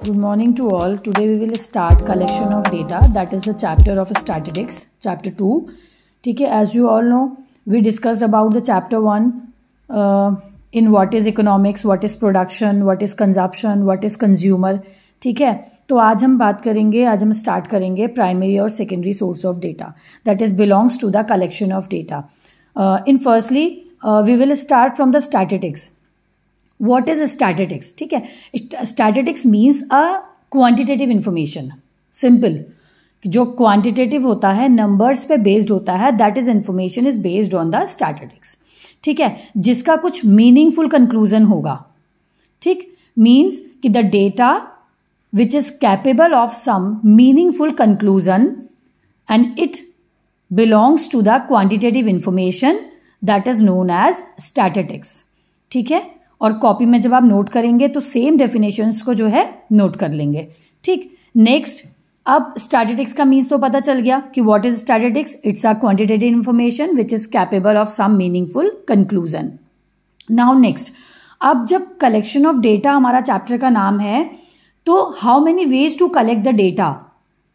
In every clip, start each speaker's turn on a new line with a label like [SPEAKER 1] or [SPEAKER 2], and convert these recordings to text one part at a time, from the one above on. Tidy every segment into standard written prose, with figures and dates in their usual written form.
[SPEAKER 1] Good morning to all. Today we will start collection of data, that is the chapter of statistics, chapter 2. ठीक है, as you all know, we discussed about the chapter 1 in what is economics, what is production, what is consumption, what is consumer. ठीक है, तो आज हम बात करेंगे, आज हम स्टार्ट करेंगे प्राइमरी और secondary source of data, that is belongs to the collection of data. In firstly we will start from the statistics. What is statistics? ठीक है, statistics means a quantitative information. Simple, जो quantitative होता है, numbers पे based होता है, that is information is based on the statistics. ठीक है, जिसका कुछ मीनिंगफुल कंक्लूजन होगा. ठीक, मीन्स कि the data which is capable of some meaningful conclusion and it belongs to the quantitative information that is known as statistics. ठीक है, और कॉपी में जब आप नोट करेंगे तो सेम डेफिनेशंस को जो है नोट कर लेंगे. ठीक, नेक्स्ट, अब स्टैटिस्टिक्स का मीन्स तो पता चल गया कि what is statistics. It's a quantitative information which is capable of some meaningful conclusion. Now next, अब जब कलेक्शन ऑफ डेटा हमारा चैप्टर का नाम है, तो how many ways to collect the data.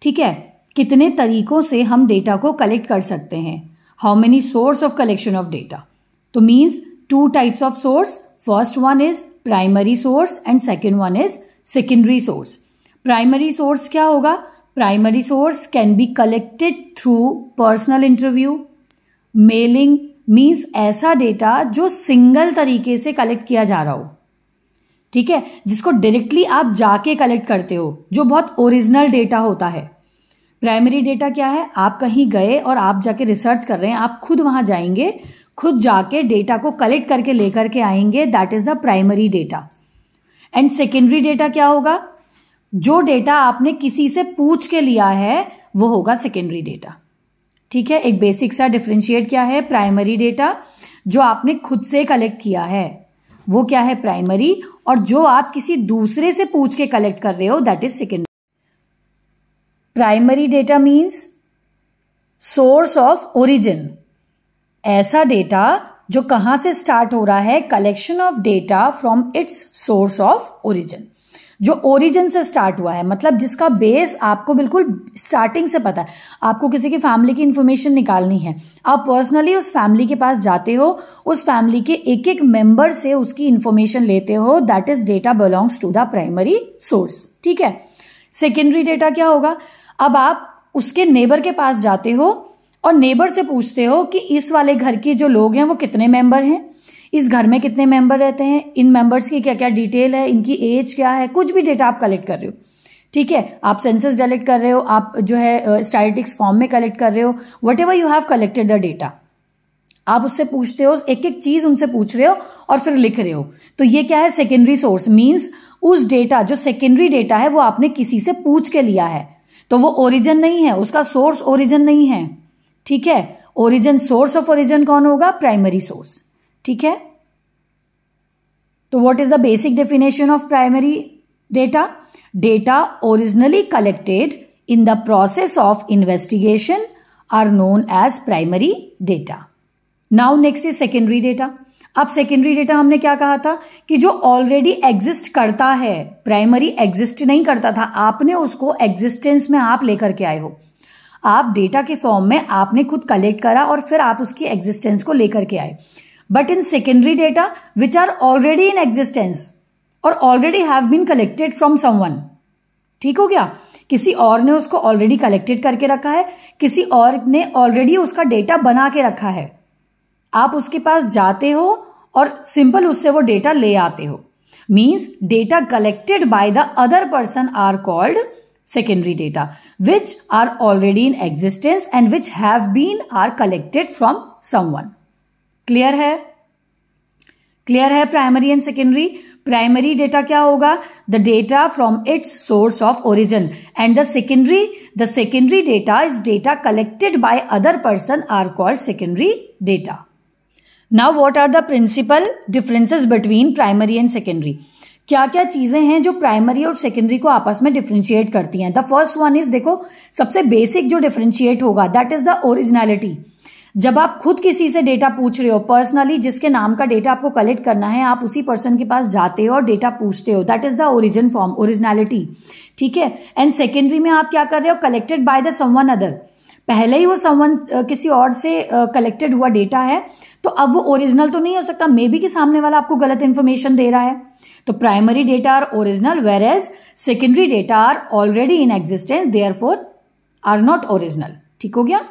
[SPEAKER 1] ठीक है, कितने तरीकों से हम डेटा को कलेक्ट कर सकते हैं. How many source of collection of data. तो means two types of source. First one is primary source and second one is secondary source. Primary source क्या होगा? Primary source can be collected through personal interview. Mailing means ऐसा data जो single तरीके से collect किया जा रहा हो. ठीक है, जिसको डायरेक्टली आप जाके कलेक्ट करते हो, जो बहुत ओरिजिनल डेटा होता है. प्राइमरी डेटा क्या है? आप कहीं गए और आप जाके रिसर्च कर रहे हैं, आप खुद वहां जाएंगे, खुद जाके डेटा को कलेक्ट करके लेकर के आएंगे, that is the primary data. And secondary data क्या होगा? जो डेटा आपने किसी से पूछ के लिया है वो होगा सेकेंडरी डेटा. ठीक है, एक बेसिक सा डिफरेंशिएट क्या है. प्राइमरी डेटा जो आपने खुद से कलेक्ट किया है वो क्या है? प्राइमरी. और जो आप किसी दूसरे से पूछ के कलेक्ट कर रहे हो that is secondary. Primary data means source of origin. ऐसा डेटा जो कहां से स्टार्ट हो रहा है? Collection of data from its source of origin. जो ओरिजिन से स्टार्ट हुआ है, मतलब जिसका बेस आपको बिल्कुल स्टार्टिंग से पता है. आपको किसी की फैमिली की इंफॉर्मेशन निकालनी है, आप पर्सनली उस फैमिली के पास जाते हो, उस फैमिली के एक एक मेंबर से उसकी इंफॉर्मेशन लेते हो, that is data belongs to the primary source. ठीक है. सेकेंडरी डेटा क्या होगा? अब आप उसके नेबर के पास जाते हो और नेबर से पूछते हो कि इस वाले घर के जो लोग हैं वो कितने मेंबर हैं, इस घर में कितने मेंबर रहते हैं, इन मेंबर्स की क्या क्या डिटेल है, इनकी एज क्या है, कुछ भी डेटा आप कलेक्ट कर रहे हो. ठीक है, आप सेंसस कलेक्ट कर रहे हो, आप जो है स्टैटिस्टिक्स फॉर्म में कलेक्ट कर रहे हो, what ever you have collected the data, आप उससे पूछते हो, एक एक चीज उनसे पूछ रहे हो और फिर लिख रहे हो. तो ये क्या है? Secondary source. मीन्स उस डेटा, जो सेकेंडरी डेटा है वो आपने किसी से पूछ के लिया है, तो वो ओरिजिन नहीं है, उसका सोर्स ओरिजिन नहीं है. ठीक है, ओरिजिन, सोर्स ऑफ ओरिजिन कौन होगा? Primary source. ठीक है, तो what is the basic definition of primary data? Data originally collected in the process of investigation are known as primary data. Now next is secondary data. अब secondary data हमने क्या कहा था कि जो ऑलरेडी एग्जिस्ट करता है. प्राइमरी एग्जिस्ट नहीं करता था, आपने उसको एग्जिस्टेंस में आप लेकर के आए हो. आप डेटा के फॉर्म में आपने खुद कलेक्ट करा और फिर आप उसकी एग्जिस्टेंस को लेकर के आए. But in secondary data which are already in existence और already have been collected from someone. ठीक हो गया, किसी और ने उसको ऑलरेडी कलेक्टेड करके रखा है, किसी और ने ऑलरेडी उसका डेटा बना के रखा है. आप उसके पास जाते हो और सिंपल उससे वो डेटा ले आते हो. Means data collected by the other person are called secondary data, which are already in existence and which have been are collected from someone. Clear है? Clear है primary and secondary? Primary data क्या होगा? The data from its source of origin, and the secondary data is data collected by other person are called secondary data. Now what are the principal differences between primary and secondary? क्या क्या चीजें हैं जो primary और secondary को आपस में differentiate करती हैं. द फर्स्ट वन इज, देखो सबसे बेसिक जो डिफरेंशिएट होगा दैट इज द ओरिजिनलिटी. जब आप खुद किसी से डेटा पूछ रहे हो पर्सनली, जिसके नाम का डेटा आपको कलेक्ट करना है, आप उसी पर्सन के पास जाते हो और डेटा पूछते हो, that is the origin form, originality, ठीक है। एंड सेकेंडरी में आप क्या कर रहे हो, collected by the someone other, पहले ही वो समवन किसी और से कलेक्टेड हुआ डेटा है, तो अब वो ओरिजिनल तो नहीं हो सकता, मे बी कि सामने वाला आपको गलत इंफॉर्मेशन दे रहा है। तो primary data are original whereas secondary data are already in existence, therefore are not original. ठीक हो गया।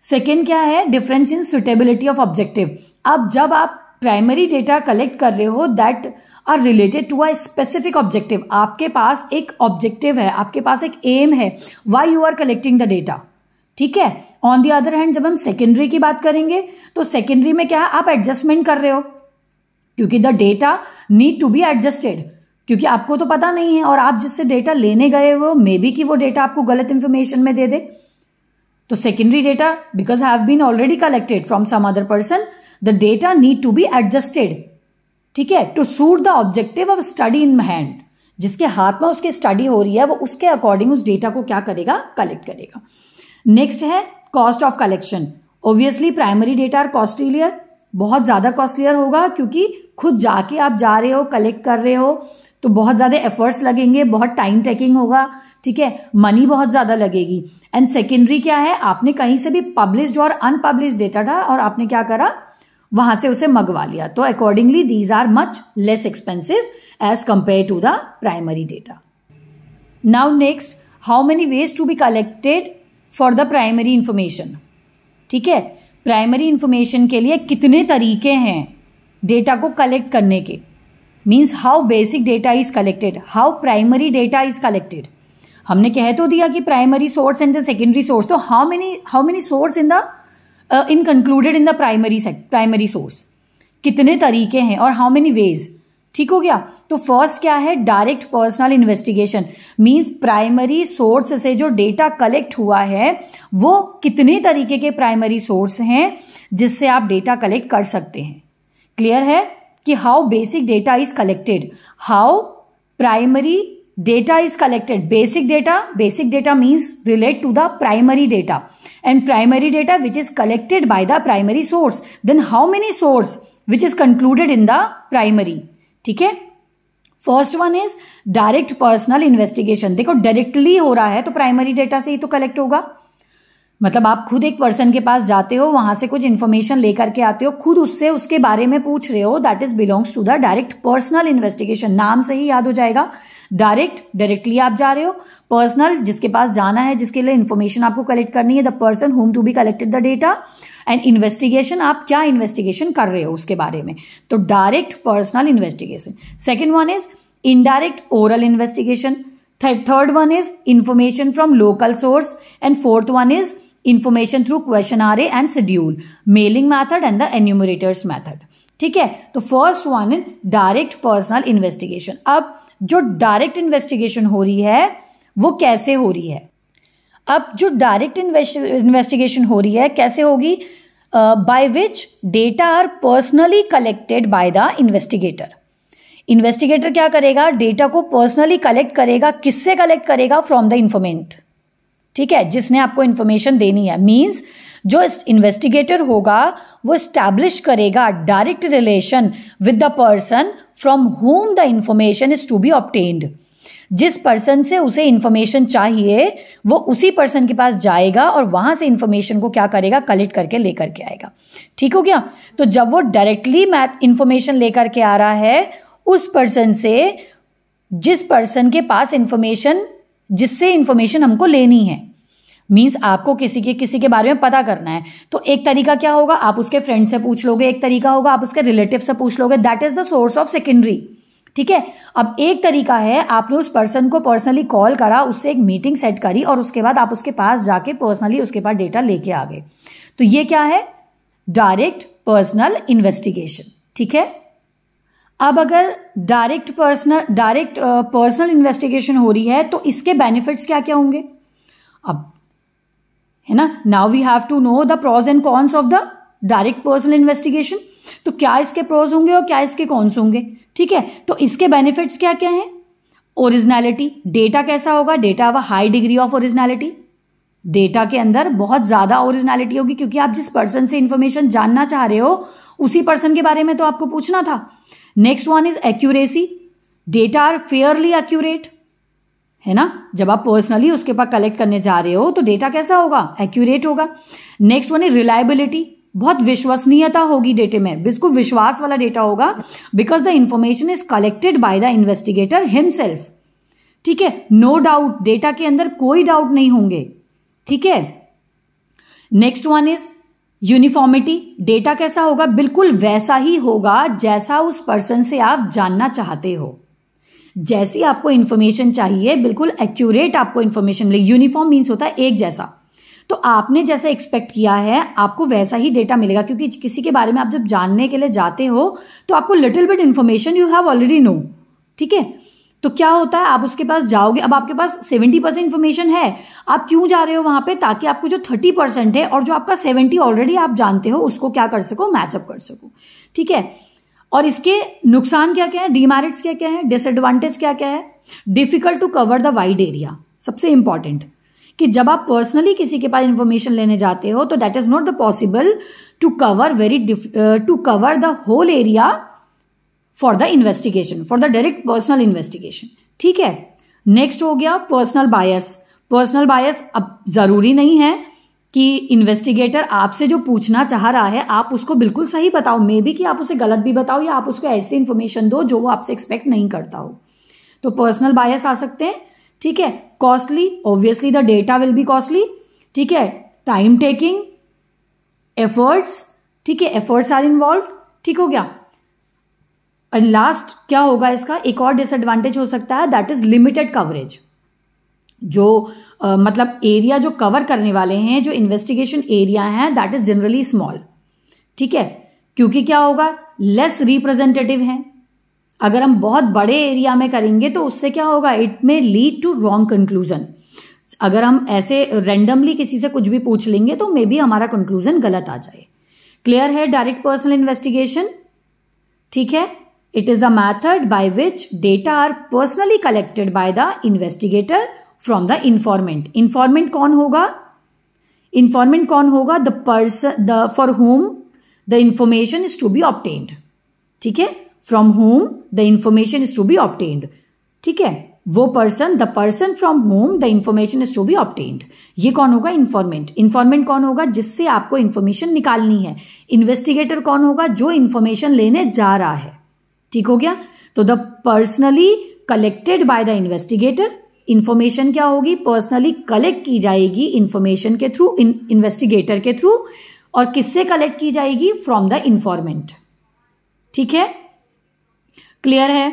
[SPEAKER 1] सेकेंड क्या है, difference in suitability of objective. अब जब आप प्राइमरी डेटा कलेक्ट कर रहे हो that are related to a specific objective, आपके पास एक ऑब्जेक्टिव है, आपके पास एक एम है, why you are collecting the data, ठीक है। ऑन द अदर हैंड जब हम सेकेंडरी की बात करेंगे तो सेकेंडरी में क्या है, आप एडजस्टमेंट कर रहे हो, क्योंकि the data need to be adjusted, क्योंकि आपको तो पता नहीं है और आप जिससे डेटा लेने गए हो मे बी कि वो डेटा आपको गलत इंफॉर्मेशन में दे दे। तो secondary data because have been already collected from some other person, the data need to be adjusted, ठीक है, to suit the objective of study in hand. जिसके हाथ में उसकी स्टडी हो रही है वो उसके अकॉर्डिंग उस डेटा को क्या करेगा, कलेक्ट करेगा। नेक्स्ट है cost of collection. Obviously primary data are costlier, बहुत ज्यादा कॉस्टलियर होगा, क्योंकि खुद जाके आप जा रहे हो, कलेक्ट कर रहे हो, तो बहुत ज्यादा एफर्ट्स लगेंगे, बहुत टाइम टेकिंग होगा, ठीक है, मनी बहुत ज्यादा लगेगी। एंड सेकेंडरी क्या है, आपने कहीं से भी पब्लिश्ड और अनपब्लिश्ड डेटा था और आपने क्या करा, वहां से उसे मंगवा लिया, तो accordingly these are much less expensive as compare to the primary data. Now next, how many ways to be collected for the primary information, ठीक है। प्राइमरी इंफॉर्मेशन के लिए कितने तरीके हैं डेटा को कलेक्ट करने के, means how basic data is collected, how primary data is collected. हमने कह तो दिया कि primary source and the secondary source, तो how many source in concluded in the primary source, कितने तरीके हैं और हाउ मेनी वेज, ठीक हो गया। तो फर्स्ट क्या है, direct personal investigation, means primary source से जो डेटा कलेक्ट हुआ है वो कितने तरीके के प्राइमरी सोर्स हैं जिससे आप डेटा कलेक्ट कर सकते हैं। क्लियर है कि how basic data is collected, how primary data is collected. Basic data means relate to the primary data and primary data which is collected by the primary source, then how many source which is concluded in the primary, ठीक है। First one is direct personal investigation. देखो directly हो रहा है तो primary data से ही तो collect होगा, मतलब आप खुद एक पर्सन के पास जाते हो, वहां से कुछ इंफॉर्मेशन लेकर के आते हो, खुद उससे उसके बारे में पूछ रहे हो, that is belongs to the direct personal investigation. नाम से ही याद हो जाएगा, डायरेक्टली आप जा रहे हो, पर्सनल जिसके पास जाना है, जिसके लिए इंफॉर्मेशन आपको कलेक्ट करनी है, the person whom to be collected the data, and investigation आप क्या इन्वेस्टिगेशन कर रहे हो उसके बारे में, तो direct personal investigation. Second one is indirect oral investigation. Third one is information from local source, and fourth one is information through questionnaire and schedule, mailing method and the enumerators method, ठीक है। तो first one is direct personal investigation. अब जो direct investigation हो रही है वो कैसे हो रही है, अब जो डायरेक्ट इन्वेस्टिगेशन हो रही है कैसे होगी, by which data are personally collected by the investigator. Investigator क्या करेगा, डेटा को पर्सनली कलेक्ट करेगा, किससे कलेक्ट करेगा, फ्रॉम द इन्फॉर्मेंट, ठीक है, जिसने आपको इन्फॉर्मेशन देनी है। मींस जो इन्वेस्टिगेटर होगा वो स्टैब्लिश करेगा direct relation with the person from whom the information is to be obtained. जिस पर्सन से उसे इंफॉर्मेशन चाहिए वो उसी पर्सन के पास जाएगा और वहां से इंफॉर्मेशन को क्या करेगा, कलेक्ट करके लेकर के आएगा, ठीक हो गया। तो जब वो डायरेक्टली इंफॉर्मेशन लेकर के आ रहा है उस पर्सन से, जिस पर्सन के पास इंफॉर्मेशन, जिससे इंफॉर्मेशन हमको लेनी है, मीन्स आपको किसी के बारे में पता करना है, तो एक तरीका क्या होगा, आप उसके फ्रेंड से पूछ लोगे, एक तरीका होगा आप उसके रिलेटिव से पूछ लोगे, that is the source of secondary, ठीक है। अब एक तरीका है आपने उस पर्सन को पर्सनली कॉल करा, उससे एक मीटिंग सेट करी और उसके बाद आप उसके पास जाके पर्सनली उसके पास डेटा लेके आ गए, तो ये क्या है, डायरेक्ट पर्सनल इन्वेस्टिगेशन, ठीक है। अब अगर डायरेक्ट पर्सनल इन्वेस्टिगेशन हो रही है तो इसके बेनिफिट्स क्या क्या होंगे, अब है ना, now we have to know the pros and cons of the direct personal investigation. तो क्या इसके प्रोज होंगे और क्या इसके कॉन्स होंगे, ठीक है। तो इसके बेनिफिट्स क्या क्या हैं, ओरिजिनलिटी, डेटा कैसा होगा, data of a high degree of originality, data के अंदर बहुत ज्यादा ओरिजिनलिटी होगी, क्योंकि आप जिस पर्सन से इंफॉर्मेशन जानना चाह रहे हो उसी पर्सन के बारे में तो आपको पूछना था। Next one is accuracy, data are fairly accurate, है ना। जब आप पर्सनली उसके पास कलेक्ट करने जा रहे हो तो डेटा कैसा होगा, एक्यूरेट होगा। नेक्स्ट वन इज रिलायबिलिटी, बहुत विश्वसनीयता होगी डेटे में, बिल्कुल विश्वास वाला डेटा होगा, because the information is collected by the investigator himself, ठीक है। नो डाउट, डेटा के अंदर कोई डाउट नहीं होंगे, ठीक है। Next one is uniformity, data कैसा होगा, बिल्कुल वैसा ही होगा जैसा उस पर्सन से आप जानना चाहते हो, जैसी आपको इंफॉर्मेशन चाहिए बिल्कुल एक्यूरेट आपको इंफॉर्मेशन मिले। यूनिफॉर्म मीन्स होता है एक जैसा, तो आपने जैसा एक्सपेक्ट किया है आपको वैसा ही डेटा मिलेगा, क्योंकि किसी के बारे में आप जब जानने के लिए जाते हो तो आपको little bit information you have already know, ठीक है। तो क्या होता है, आप उसके पास जाओगे, अब आपके पास 70% इंफॉर्मेशन है, आप क्यों जा रहे हो वहां पे, ताकि आपको जो 30% है और जो आपका 70 ऑलरेडी आप जानते हो उसको क्या कर सको, मैचअप कर सको, ठीक है। और इसके नुकसान क्या क्या है, डीमेरिट्स क्या क्या है, डिसएडवांटेज क्या क्या है। Difficult to cover the wide area, सबसे इंपॉर्टेंट कि जब आप पर्सनली किसी के पास इंफॉर्मेशन लेने जाते हो तो that is not the possible to cover the whole area for the investigation, for the direct personal investigation, ठीक है। नेक्स्ट हो गया पर्सनल बायस। पर्सनल बायस, अब जरूरी नहीं है कि इन्वेस्टिगेटर आपसे जो पूछना चाह रहा है आप उसको बिल्कुल सही बताओ, मे बी कि आप उसे गलत भी बताओ या आप उसको ऐसी इंफॉर्मेशन दो जो वो आपसे एक्सपेक्ट नहीं करता हो, तो पर्सनल बायस आ सकते हैं, ठीक है। Costly, obviously the data will be costly, ठीक है। टाइम टेकिंग, एफर्ट्स, ठीक है, एफर्ट्स आर इन्वॉल्व, ठीक हो गया। और लास्ट क्या होगा इसका, एक और डिसएडवांटेज हो सकता है, दैट इज लिमिटेड कवरेज। जो मतलब एरिया जो कवर करने वाले हैं, जो इन्वेस्टिगेशन एरिया है, दैट इज जनरली स्मॉल, ठीक है। क्योंकि क्या होगा, लेस रिप्रेजेंटेटिव है। अगर हम बहुत बड़े एरिया में करेंगे तो उससे क्या होगा, it may lead to wrong conclusion. अगर हम ऐसे रैंडमली किसी से कुछ भी पूछ लेंगे तो मे बी हमारा कंक्लूजन गलत आ जाए। क्लियर है डायरेक्ट पर्सनल इन्वेस्टिगेशन, ठीक है। It is the method by which data are personally collected by the investigator from the informant. Informant कौन होगा, इंफॉर्मेंट कौन होगा, the person for whom the information is to be obtained, ठीक है। From whom the information is to be obtained, ठीक है। वो person, the person from whom the information is to be obtained, ये कौन होगा, इंफॉर्मेंट। इंफॉर्मेंट कौन होगा, जिससे आपको इंफॉर्मेशन निकालनी है। इन्वेस्टिगेटर कौन होगा, जो इंफॉर्मेशन लेने जा रहा है, ठीक हो गया। तो the personally collected by the investigator, information क्या होगी, पर्सनली कलेक्ट की जाएगी इंफॉर्मेशन के थ्रू, इन्वेस्टिगेटर के थ्रू, और किससे कलेक्ट की जाएगी, फ्रॉम द इंफॉर्मेंट, ठीक है। क्लियर है।